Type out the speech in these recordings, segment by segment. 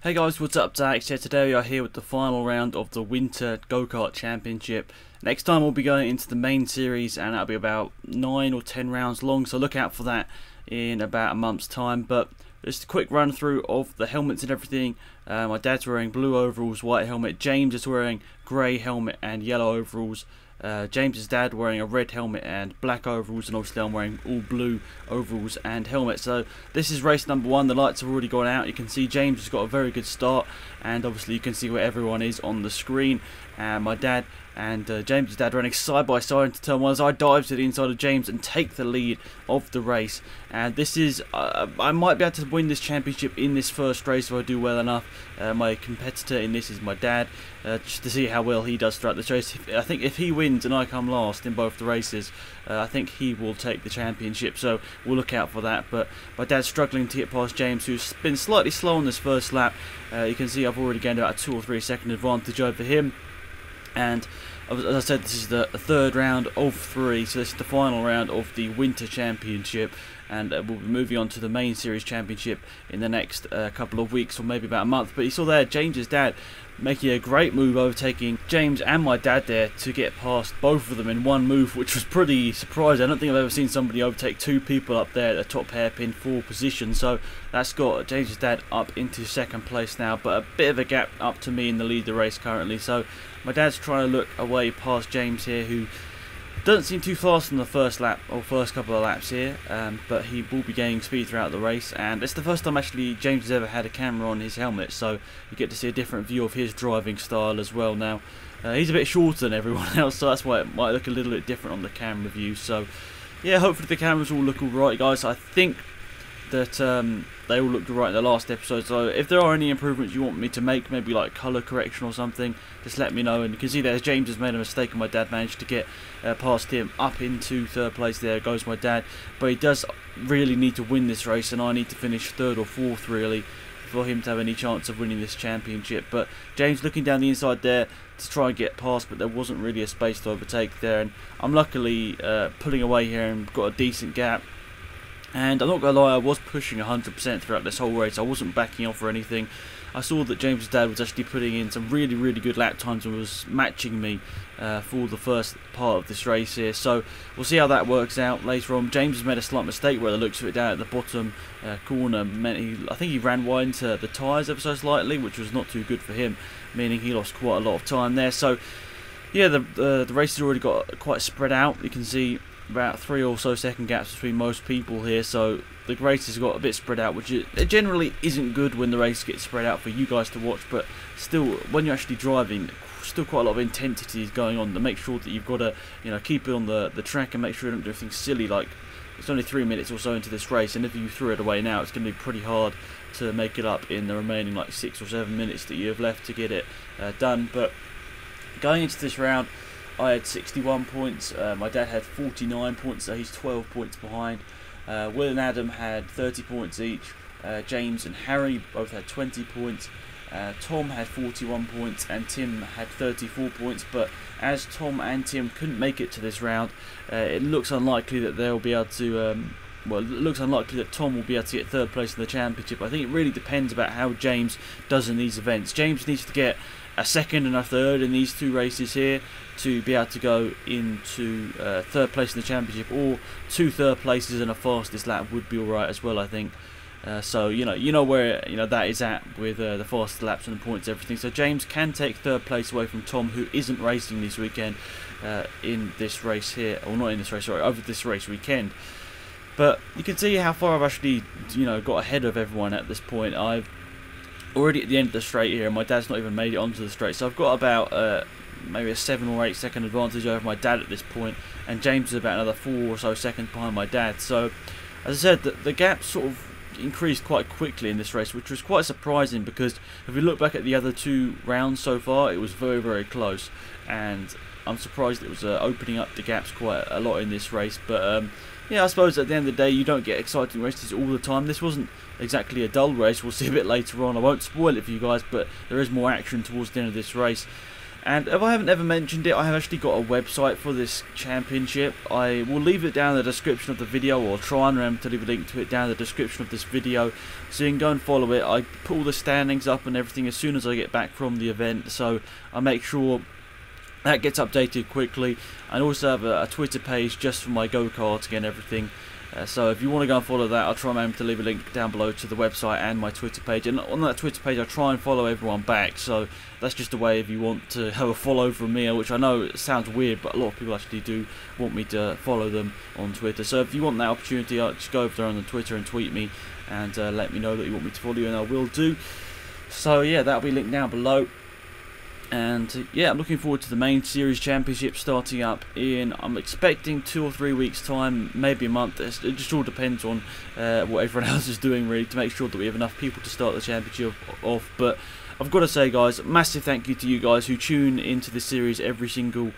Hey guys, what's up? Dax here. Today we are here with the final round of the Winter Go-Kart Championship. Next time we'll be going into the main series and that'll be about 9 or 10 rounds long, so look out for that in about a month's time. But just a quick run through of the helmets and everything. My dad's wearing blue overalls, white helmet. James is wearing grey helmet and yellow overalls. James's dad wearing a red helmet and black overalls, and obviously I'm wearing all blue overalls and helmet. So this is race number 1. The lights have already gone out. You can see James has got a very good start, and obviously you can see where everyone is on the screen. My dad and James's dad running side by side into turn 1 as I dive to the inside of James and take the lead of the race. And this is I might be able to win this championship in this first race if I do well enough. My competitor in this is my dad, just to see how well he does throughout the race. I think if he wins and I come last in both the races, I think he will take the championship, so we'll look out for that. But my dad's struggling to get past James, who's been slightly slow on this first lap. You can see I've already gained about a 2 or 3 second advantage over him. And as I said, this is the third round of 3, so this is the final round of the Winter Championship, and we'll be moving on to the main series championship in the next couple of weeks, or maybe about a month. But you saw there James's dad making a great move, overtaking James and my dad there to get past both of them in one move, which was pretty surprising. I don't think I've ever seen somebody overtake 2 people up there at the top hairpin 4 position, so that's got James's dad up into second place now, but a bit of a gap up to me in the lead of the race currently. So my dad's trying to look away past James here, who doesn't seem too fast in the first lap or first couple of laps here, but he will be gaining speed throughout the race. And it's the first time actually James has ever had a camera on his helmet, so you get to see a different view of his driving style as well. Now he's a bit shorter than everyone else, so that's why it might look a little bit different on the camera view. So yeah, hopefully the cameras will look alright, guys. I think that they all looked right in the last episode, so if there are any improvements you want me to make, maybe like colour correction or something, just let me know. And you can see that James has made a mistake and my dad managed to get past him up into third place. There goes my dad, but he does really need to win this race, and I need to finish 3rd or 4th really for him to have any chance of winning this championship. But James looking down the inside there to try and get past, but there wasn't really a space to overtake there, and I'm luckily pulling away here and got a decent gap. And I'm not going to lie, I was pushing 100% throughout this whole race. I wasn't backing off or anything. I saw that James's dad was actually putting in some really good lap times and was matching me for the first part of this race here. So we'll see how that works out later on. James has made a slight mistake where the looks of it down at the bottom corner meant I think he ran wide into the tyres ever so slightly, which was not too good for him, meaning he lost quite a lot of time there. So yeah, the race has already got quite spread out. You can see about 3 or so second gaps between most people here, so the race has got a bit spread out, which it generally isn't good when the race gets spread out for you guys to watch, but still, when you're actually driving, still quite a lot of intensity is going on to make sure that you've got to, you know, keep it on the track and make sure you don't do anything silly. Like, it's only 3 minutes or so into this race, and if you threw it away now, it's going to be pretty hard to make it up in the remaining like 6 or 7 minutes that you have left to get it done. But going into this round, I had 61 points, my dad had 49 points, so he's 12 points behind. Will and Adam had 30 points each. James and Harry both had 20 points. Tom had 41 points and Tim had 34 points, but as Tom and Tim couldn't make it to this round, it looks unlikely that they'll be able to well, it looks unlikely that Tom will be able to get 3rd place in the championship. I think it really depends about how James does in these events. James needs to get a 2nd and a 3rd in these 2 races here to be able to go into 3rd place in the championship, or 2 3rd places and a fastest lap would be alright as well, I think. So you know where that is at with the fastest laps and the points, everything. So James can take 3rd place away from Tom, who isn't racing this weekend in this race here, or not in this race, sorry, over this race weekend. But you can see how far I've actually got ahead of everyone at this point. I've already at the end of the straight here, and my dad's not even made it onto the straight, so I've got about maybe a 7 or 8 second advantage over my dad at this point, and James is about another 4 or so seconds behind my dad. So as I said, the gap sort of increased quite quickly in this race, which was quite surprising, because if we look back at the other 2 rounds so far, it was very close, and I'm surprised it was opening up the gaps quite a lot in this race. But yeah, I suppose at the end of the day, you don't get exciting races all the time. This wasn't exactly a dull race. We'll see a bit later on. I won't spoil it for you guys, but there is more action towards the end of this race. And if I haven't ever mentioned it, I have actually got a website for this championship. I will leave it down in the description of the video, or try and remember to leave a link to it down in the description of this video, so you can go and follow it. I put all the standings up and everything as soon as I get back from the event, so I make sure that gets updated quickly. I also have a Twitter page just for my go-karting and everything. So if you want to go and follow that, I'll try and remember to leave a link down below to the website and my Twitter page. And on that Twitter page, I try and follow everyone back. So that's just a way if you want to have a follow from me, which I know sounds weird, but a lot of people actually do want me to follow them on Twitter. So if you want that opportunity, just go over there on the Twitter and tweet me and let me know that you want me to follow you, and I will do. So yeah, that'll be linked down below. And yeah, I'm looking forward to the main series championship starting up in, I'm expecting 2 or 3 weeks time, maybe a month. It just all depends on what everyone else is doing, really, to make sure that we have enough people to start the championship off. But I've got to say, guys, massive thank you to you guys who tune into this series every single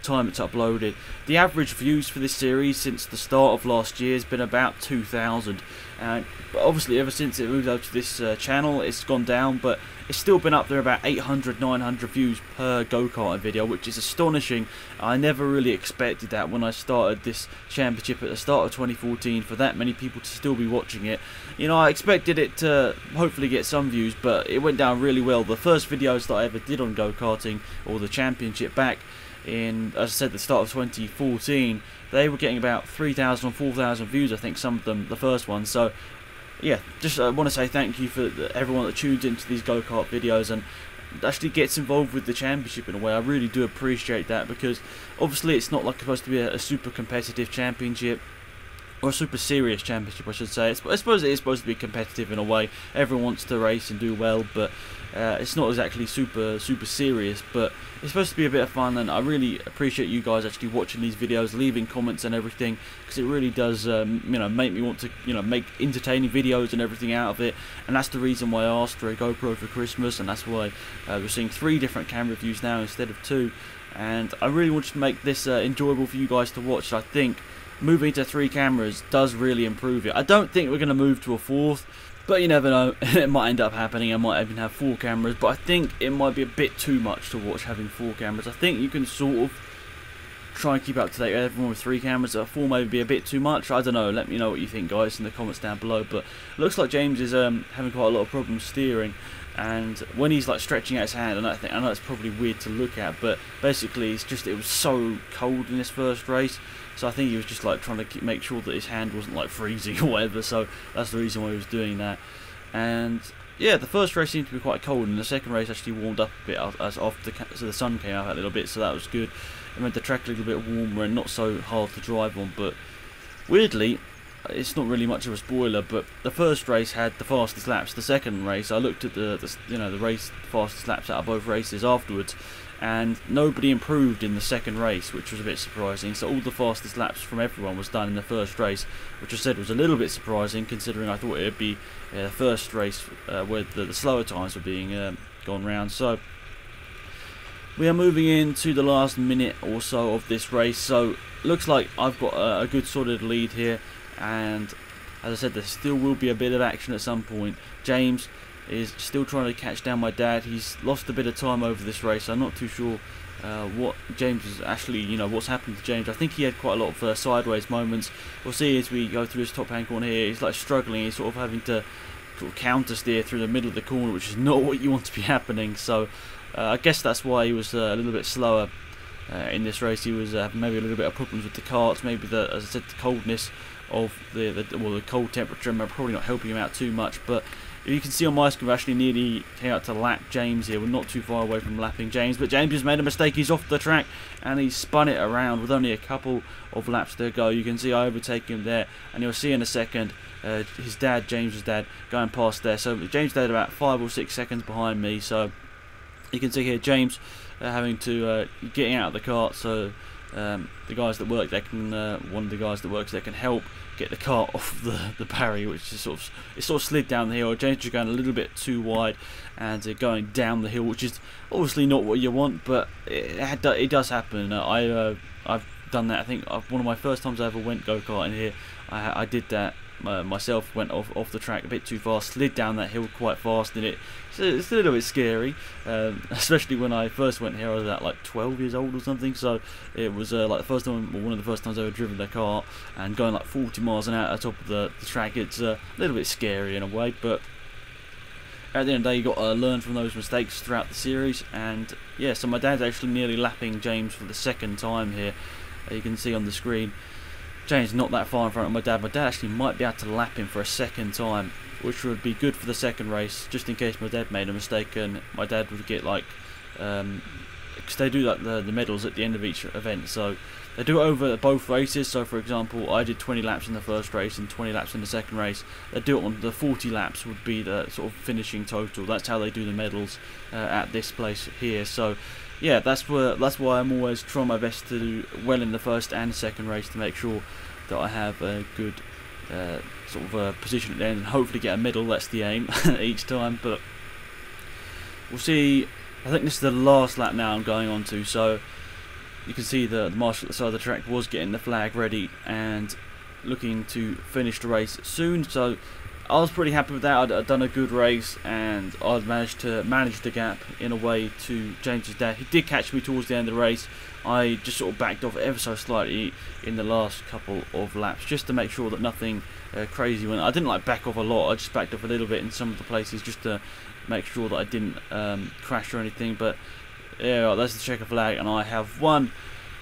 time it's uploaded. The average views for this series since the start of last year has been about 2,000. But obviously ever since it moved over to this channel, it's gone down, but it's still been up there about 800, 900 views per go-karting video, which is astonishing. I never really expected that when I started this championship at the start of 2014, for that many people to still be watching it. You know, I expected it to hopefully get some views, but it went down really well. The first videos that I ever did on go-karting, or the championship back in, as I said, the start of 2014, they were getting about 3,000 or 4,000 views, I think, some of them, the first one. So yeah, just want to say thank you for everyone that tunes into these go-kart videos and actually gets involved with the championship in a way. I really do appreciate that, because obviously it's not like supposed to be a super competitive championship, or a super serious championship, I should say. I suppose it is supposed to be competitive in a way. Everyone wants to race and do well, but it's not exactly super serious, but it's supposed to be a bit of fun. And I really appreciate you guys actually watching these videos, leaving comments and everything, because it really does you know, make me want to, you know, make entertaining videos and everything out of it. And that's the reason why I asked for a GoPro for Christmas, and that's why we're seeing 3 different camera views now instead of 2. And I really wanted to make this enjoyable for you guys to watch. I think moving to 3 cameras does really improve it. I don't think we're going to move to a 4th, but you never know. It might end up happening. I might even have 4 cameras, but I think it might be a bit too much to watch having 4 cameras. I think you can sort of try and keep up to date with everyone with 3 cameras. 4 may be a bit too much. I don't know. Let me know what you think, guys, in the comments down below. But it looks like James is having quite a lot of problems steering. And when he's like stretching out his hand, and I know it's probably weird to look at, but basically it was so cold in this first race, so I think he was just like trying to make sure that his hand wasn't like freezing or whatever. So that's the reason why he was doing that. And yeah, the first race seemed to be quite cold, and the second race actually warmed up a bit as so the sun came out a little bit, so that was good. It made the track a little bit warmer and not so hard to drive on. But weirdly, it's not really much of a spoiler, but the first race had the fastest laps. The second race, I looked at the race fastest laps out of both races afterwards, and nobody improved in the second race, which was a bit surprising. So all the fastest laps from everyone was done in the first race, which I said was a little bit surprising, considering I thought it would be the first race where the slower times were being gone round. So we are moving into the last minute or so of this race, so looks like I've got a good solid lead here. And as I said, there still will be a bit of action at some point. James is still trying to catch down my dad. He's lost a bit of time over this race. I'm not too sure what James is actually, what's happened to James. I think he had quite a lot of sideways moments. We'll see as we go through this top hand corner here. He's like struggling. He's sort of having to counter steer through the middle of the corner, which is not what you want to be happening. So I guess that's why he was a little bit slower in this race. He was having maybe a little bit of problems with the karts. Maybe as I said, the coldness of the cold temperature probably not helping him out too much. But if you can see on my screen, we actually nearly came out to lap James here. We're not too far away from lapping James, but James has made a mistake. He's off the track and he's spun it around with only a couple of laps to go. You can see I overtake him there, and you'll see in a second his dad, James's dad, going past there. So James' dad about 5 or 6 seconds behind me. So you can see here James having to getting out of the cart. So the guys that work there can one of the guys that works there can help get the cart off the barrier, which is sort of slid down the hill. James is going a little bit too wide and going down the hill, which is obviously not what you want, but it does happen. I've done that. I think one of my first times I ever went go-karting here, I did that myself went off the track a bit too fast, slid down that hill quite fast, and it's a little bit scary, especially when I first went here. I was at like 12 years old or something, so it was like the first time, or one of the first times I ever driven a kart, and going like 40 miles an hour at the top of the track. It's a little bit scary in a way, but at the end of the day, you got to learn from those mistakes throughout the series. And yeah, so my dad's actually nearly lapping James for the second time here. You can see on the screen, James not that far in front of my dad. My dad actually might be able to lap him for a second time, which would be good for the second race, just in case my dad made a mistake and my dad would get like, because they do like the medals at the end of each event, so they do it over both races. So for example, I did 20 laps in the first race and 20 laps in the second race. They do it on the 40 laps would be the sort of finishing total. That's how they do the medals at this place here. So yeah, that's why I'm always trying my best to do well in the first and second race to make sure that I have a good sort of position at the end and hopefully get a medal. That's the aim each time. But we'll see. I think this is the last lap now I'm going on to, so you can see the marshal at the side of the track was getting the flag ready and looking to finish the race soon. So I was pretty happy with that. I'd done a good race and I'd managed to manage the gap in a way to James's dad. He did catch me towards the end of the race. I just sort of backed off ever so slightly in the last couple of laps just to make sure that nothing crazy went. I didn't like back off a lot. I just backed off a little bit in some of the places just to make sure that I didn't crash or anything. But yeah, that's the checker flag and I have won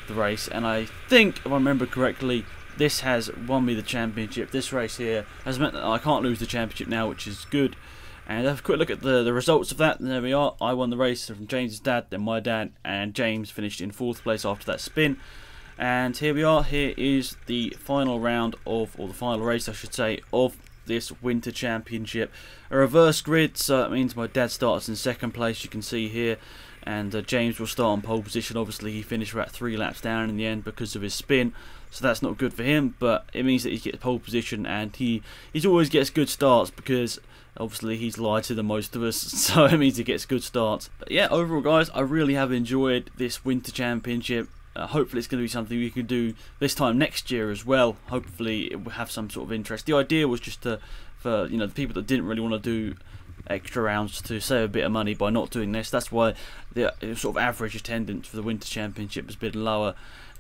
the race. And I think, if I remember correctly, this has won me the championship. This race here has meant that I can't lose the championship now, which is good. And have a quick look at the results of that, and there we are. I won the race from James's dad, then my dad, and James finished in 4th place after that spin. And here we are. Here is the final round of, or the final race I should say, of this winter championship. A reverse grid, so that means my dad starts in 2nd place, you can see here, and James will start on pole position. Obviously he finished about 3 laps down in the end because of his spin, so that's not good for him, but it means that he gets pole position, and he always gets good starts because obviously he's lighter than most of us, so it means he gets good starts. But yeah, overall guys, I really have enjoyed this winter championship. Hopefully it's going to be something we can do this time next year as well. Hopefully it will have some sort of interest. The idea was just for the people that didn't really want to do extra rounds to save a bit of money by not doing this. That's why the sort of average attendance for the winter championship has been lower.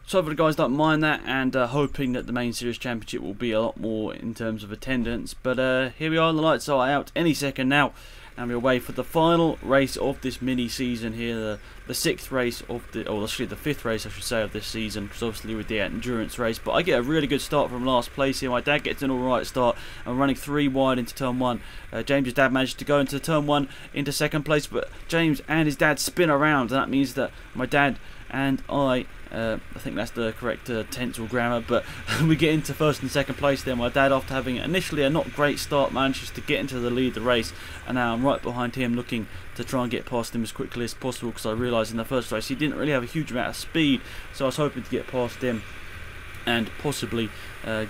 So hopefully the guys don't mind that, and hoping that the main series championship will be a lot more in terms of attendance. But here we are, the lights are out any second now, and we're away for the final race of this mini season here, the 6th race of or actually the 5th race I should say of this season, because obviously with the endurance race. But I get a really good start from last place here. My dad gets an alright start. I'm running 3 wide into turn 1. James's dad managed to go into turn 1 into 2nd place, but James and his dad spin around, and that means that my dad and I think that's the correct tense or grammar, but we get into 1st and 2nd place there. My dad, after having initially a not great start, manages to get into the lead of the race, and now I'm right behind him looking to try and get past him as quickly as possible, because I realised in the first race he didn't really have a huge amount of speed, so I was hoping to get past him and possibly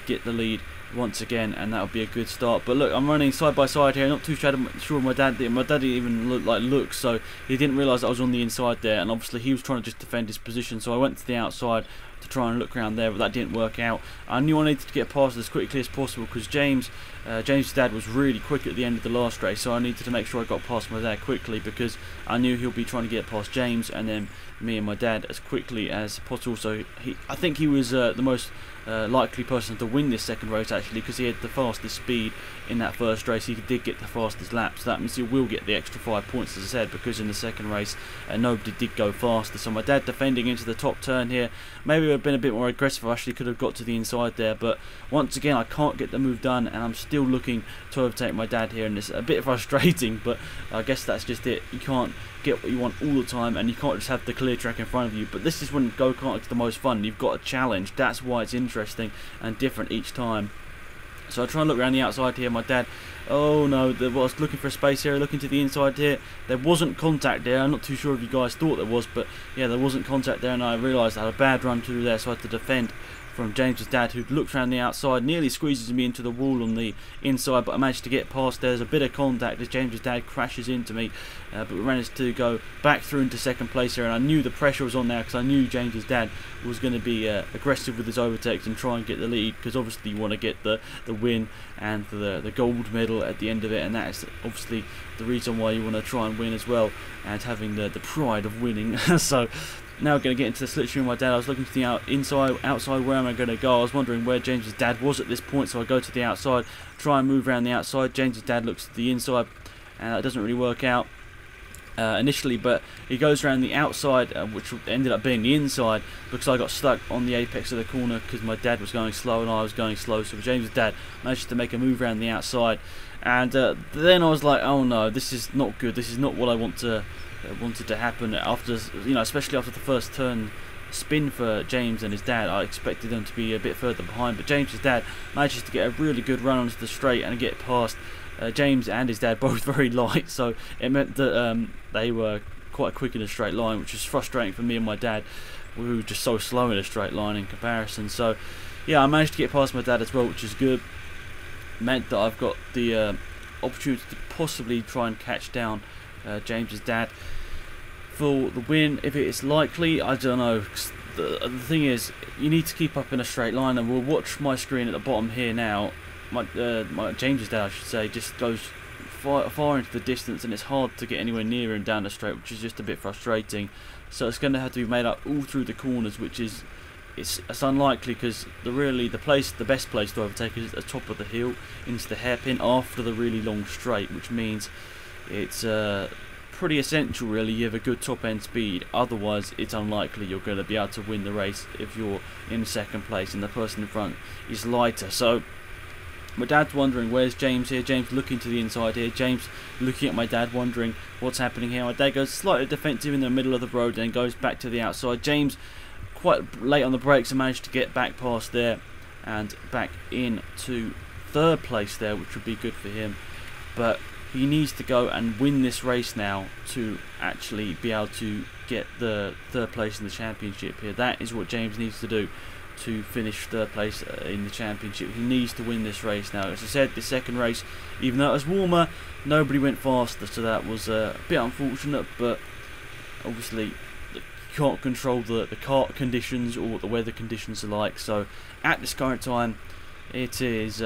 get the lead once again, and that would be a good start. But look, I'm running side by side here, not too sure my dad did. My dad didn't even look, so he didn't realise I was on the inside there, and obviously he was trying to just defend his position, so I went to the outside to try and look around there, but that didn't work out. I knew I needed to get past as quickly as possible because James's dad was really quick at the end of the last race, so I needed to make sure I got past my dad quickly, because I knew he'll be trying to get past James and then me and my dad as quickly as possible. So I think he was the most likely person to win this second race actually, because he had the fastest speed in that first race. He did get the fastest lap, so that means he will get the extra 5 points, as I said, because in the second race nobody did go faster. So my dad defending into the top turn here. Maybe I've been a bit more aggressive. I actually could have got to the inside there, but once again I can't get the move done, and I'm still looking to overtake my dad here, and it's a bit frustrating, but I guess that's just it. You can't get what you want all the time, and you can't just have the clear track in front of you. But this is when go-karting is the most fun. You've got a challenge. That's why it's interesting and different each time. So I try and look around the outside here. My dad, oh no, I was looking for a space here, looking to the inside here. There wasn't contact there. I'm not too sure if you guys thought there was, but yeah, there wasn't contact there, and I realised I had a bad run through there, so I had to defend from James's dad, who looks around the outside, nearly squeezes me into the wall on the inside, but I managed to get past. There's a bit of contact as James's dad crashes into me, but we managed to go back through into second place here, and I knew the pressure was on there because I knew James's dad was going to be aggressive with his overtakes and try and get the lead, because obviously you want to get the win and the gold medal at the end of it, and that is obviously the reason why you want to try and win as well, and having the pride of winning. So now we're going to get into the slipstream with my dad. I was looking to the outside, where am I going to go? I was wondering where James's dad was at this point, so I go to the outside, try and move around the outside. James's dad looks at the inside, and it doesn't really work out initially, but he goes around the outside, which ended up being the inside, because I got stuck on the apex of the corner because my dad was going slow and I was going slow. So James's dad managed to make a move around the outside, and then I was like, oh no, this is not good. This is not what I wanted to happen after, especially after the first turn spin for James and his dad. I expected them to be a bit further behind, but James's dad manages to get a really good run onto the straight and get past James and his dad, both very light, so it meant that they were quite quick in a straight line, which is frustrating for me and my dad. We were just so slow in a straight line in comparison. So yeah, I managed to get past my dad as well, which is good. Meant that I've got the opportunity to possibly try and catch down James's dad for the win, if it is likely. I don't know. The thing is, you need to keep up in a straight line, and we'll watch my screen at the bottom here now. My James's dad, I should say, just goes far into the distance, and it's hard to get anywhere near him down the straight, which is just a bit frustrating. So it's going to have to be made up all through the corners, which is it's unlikely, because the best place to overtake is at the top of the hill into the hairpin after the really long straight, which means it's pretty essential really you have a good top end speed. Otherwise it's unlikely you're going to be able to win the race if you're in second place and the person in front is lighter. So my dad's wondering, where's James here? James looking to the inside here. James looking at my dad, wondering what's happening here. My dad goes slightly defensive in the middle of the road and goes back to the outside. James quite late on the brakes and managed to get back past there and back into third place there, which would be good for him. But he needs to go and win this race now to actually be able to get the third place in the championship here. That is what James needs to do to finish third place in the championship. He needs to win this race now. As I said, the second race, even though it was warmer, nobody went faster, so that was a bit unfortunate, but obviously you can't control the kart conditions or what the weather conditions are like. So at this current time, it is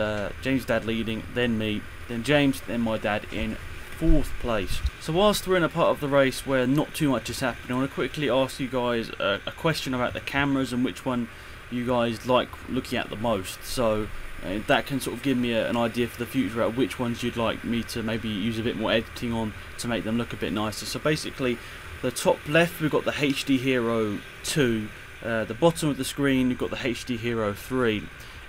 James' dad leading, then me, then James, then my dad in fourth place. So whilst we're in a part of the race where not too much is happening, I want to quickly ask you guys a question about the cameras and which one you guys like looking at the most. So that can sort of give me an idea for the future about which ones you'd like me to maybe use a bit more editing on to make them look a bit nicer. So basically, the top left we've got the HD Hero 2, the bottom of the screen we've got the HD Hero 3,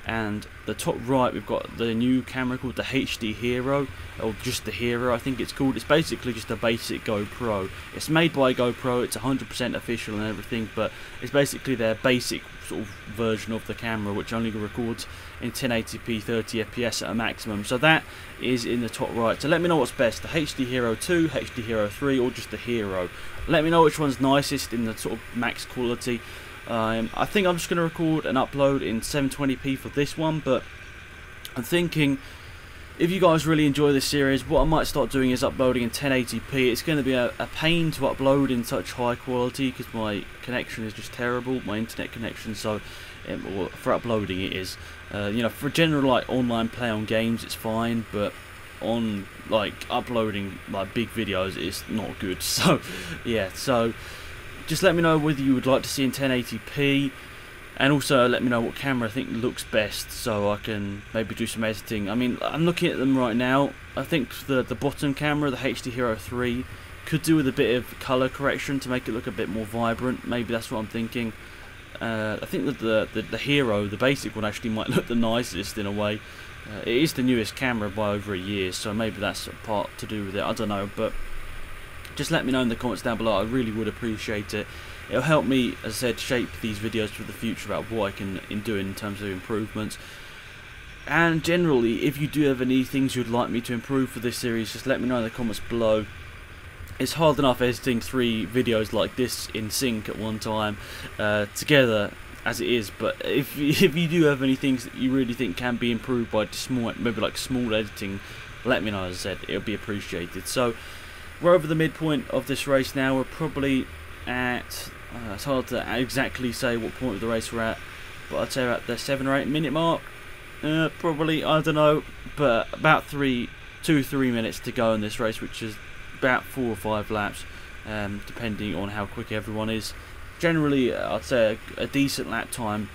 and the top right we've got the new camera called the HD Hero, or just the Hero I think it's called. It's basically just a basic GoPro. It's made by GoPro, it's 100% official and everything, but it's basically their basic sort of version of the camera, which only records in 1080p 30 fps at a maximum. So that is in the top right. So let me know what's best, the HD Hero 2, HD Hero 3, or just the Hero. Let me know which one's nicest in the sort of max quality. I think I'm just going to record and upload in 720p for this one, but I'm thinking if you guys really enjoy this series, what I might start doing is uploading in 1080p. It's going to be a pain to upload in such high quality because my connection is just terrible, my internet connection, so for uploading it is. For general like online play on games it's fine, but on like uploading like big videos it's not good. So yeah, so just let me know whether you would like to see in 1080p, and also let me know what camera I think looks best so I can maybe do some editing. I mean, I'm looking at them right now. I think the bottom camera, the HD Hero 3, could do with a bit of colour correction to make it look a bit more vibrant. Maybe that's what I'm thinking. I think that the Hero, the basic one, actually might look the nicest in a way. It is the newest camera by over a year, so maybe that's a part to do with it. I don't know, but just let me know in the comments down below. I really would appreciate it. It'll help me, as I said, shape these videos for the future about what I can do in terms of improvements. And generally, if you do have any things you'd like me to improve for this series, just let me know in the comments below. It's hard enough editing 3 videos like this in sync at one time together. as it is. But if you do have any things that you really think can be improved by just maybe like small editing, let me know. As I said, it'll be appreciated. So we're over the midpoint of this race now. We're probably at it's hard to exactly say what point of the race we're at, but I'd say at the 7 or 8 minute mark. Probably, I don't know, but about 2-3 minutes to go in this race, which is about 4 or 5 laps, depending on how quick everyone is. Generally, I'd say a decent lap time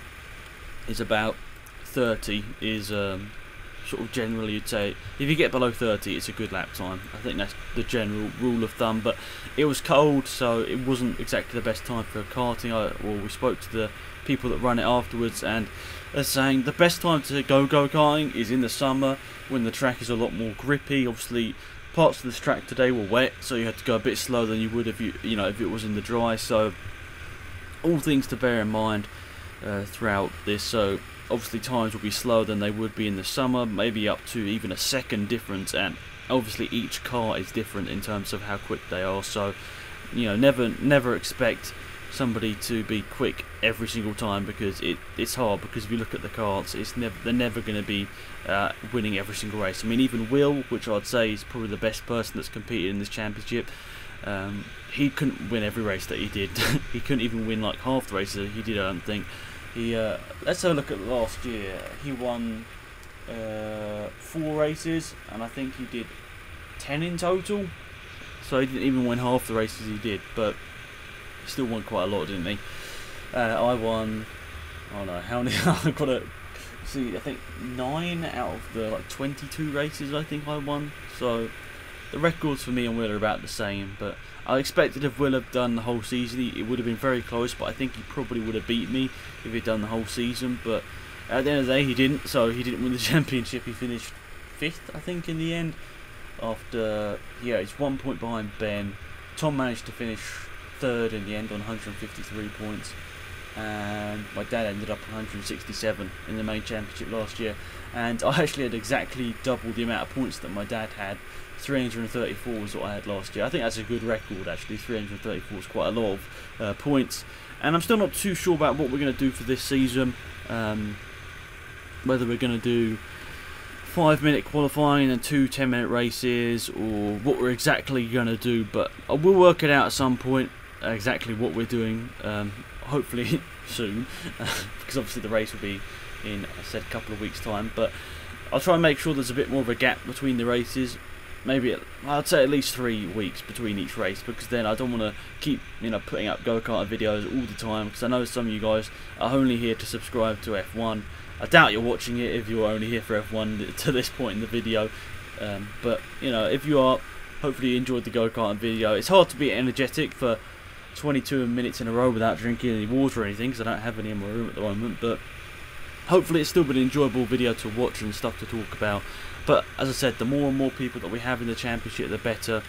is about 30. Is sort of generally, you'd say if you get below 30, it's a good lap time. I think that's the general rule of thumb. But it was cold, so it wasn't exactly the best time for karting. We spoke to the people that run it afterwards, and they're saying the best time to go karting is in the summer when the track is a lot more grippy. Obviously, parts of this track today were wet, so you had to go a bit slower than you would if if it was in the dry. So all things to bear in mind throughout this. So obviously times will be slower than they would be in the summer, maybe up to even a second difference, and obviously each car is different in terms of how quick they are. So never expect somebody to be quick every single time, because it's hard. Because if you look at the karts, they're never going to be winning every single race. I mean, even Will, which I'd say is probably the best person that's competed in this championship, he couldn't win every race that he did. He couldn't even win like half the races he did, I don't think. Let's have a look at last year. He won 4 races, and I think he did 10 in total. So he didn't even win half the races he did, but he still won quite a lot, didn't he? I won, oh no, how many? I've got to see, I think 9 out of the like 22 races I think I won. So the records for me and Will are about the same, but I expected if Will had done the whole season, it would have been very close, but I think he probably would have beat me if he'd done the whole season. But at the end of the day, he didn't, so he didn't win the championship. He finished 5th, I think, in the end. After, yeah, he's 1 point behind Ben. Tom managed to finish 3rd in the end on 153 points, and my dad ended up on 167 in the main championship last year. And I actually had exactly double the amount of points that my dad had. 334 was what I had last year. I think that's a good record, actually. 334 is quite a lot of points. And I'm still not too sure about what we're going to do for this season. Whether we're going to do 5-minute qualifying and 2 10-minute races, or what we're exactly going to do. But I will work it out at some point, exactly what we're doing. Hopefully soon, because obviously the race will be in, I said, a couple of weeks' time. But I'll try and make sure there's a bit more of a gap between the races. Maybe I'd say at least 3 weeks between each race, because then I don't want to keep putting up go-kart videos all the time, because I know some of you guys are only here to subscribe to F1. I doubt you're watching it if you're only here for F1 to this point in the video, but if you are, hopefully you enjoyed the go-kart video. It's hard to be energetic for 22 minutes in a row without drinking any water or anything, because I don't have any in my room at the moment, but hopefully it's still been an enjoyable video to watch and stuff to talk about. But as I said, the more and more people that we have in the championship, the better.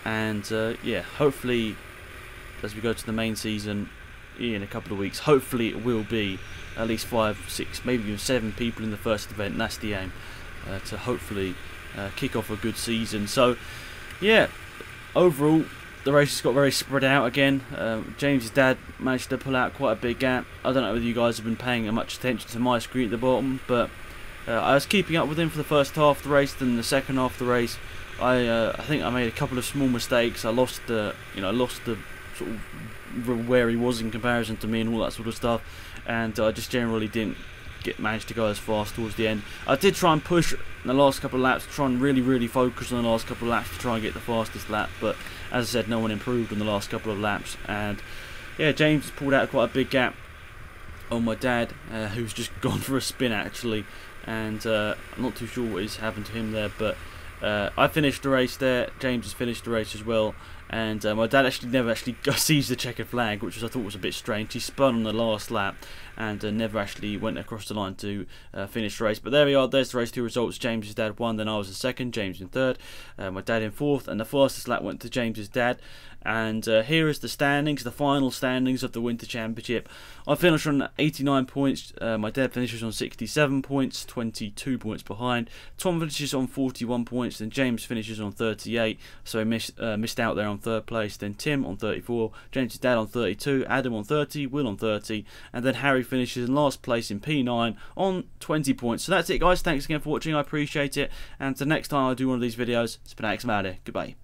And yeah, hopefully as we go to the main season in a couple of weeks, hopefully it will be at least 5, 6, maybe even 7 people in the first event. And that's the aim, to hopefully kick off a good season. So yeah, overall the race has got very spread out again. James's dad managed to pull out quite a big gap. I don't know whether you guys have been paying much attention to my screen at the bottom, but I was keeping up with him for the first half of the race. Then the second half of the race, I think I made a couple of small mistakes. I lost the sort of where he was in comparison to me and all that sort of stuff, and I just generally didn't manage to go as fast towards the end. I did try and push in the last couple of laps, try and really focus on the last couple of laps to try and get the fastest lap, but as I said, no one improved in the last couple of laps. And yeah, James pulled out quite a big gap on my dad, who's just gone for a spin actually, and I'm not too sure what has happened to him there, but I finished the race there. James has finished the race as well, and my dad never sees the checkered flag, which I thought was a bit strange. He spun on the last lap and never actually went across the line to finish the race. But there we are, there's the race 2 results. James's dad won, then I was in 2nd, James in 3rd, my dad in 4th, and the fastest lap went to James's dad. And here is the standings, the final standings of the Winter Championship. I finished on 89 points, my dad finishes on 67 points, 22 points behind. Tom finishes on 41 points, and James finishes on 38, so he missed out there on third place, then Tim on 34, James' dad on 32, Adam on 30, Will on 30, and then Harry finishes in last place in P9 on 20 points. So that's it, guys. Thanks again for watching. I appreciate it. And until next time I do one of these videos, it's been Alex Goodbye.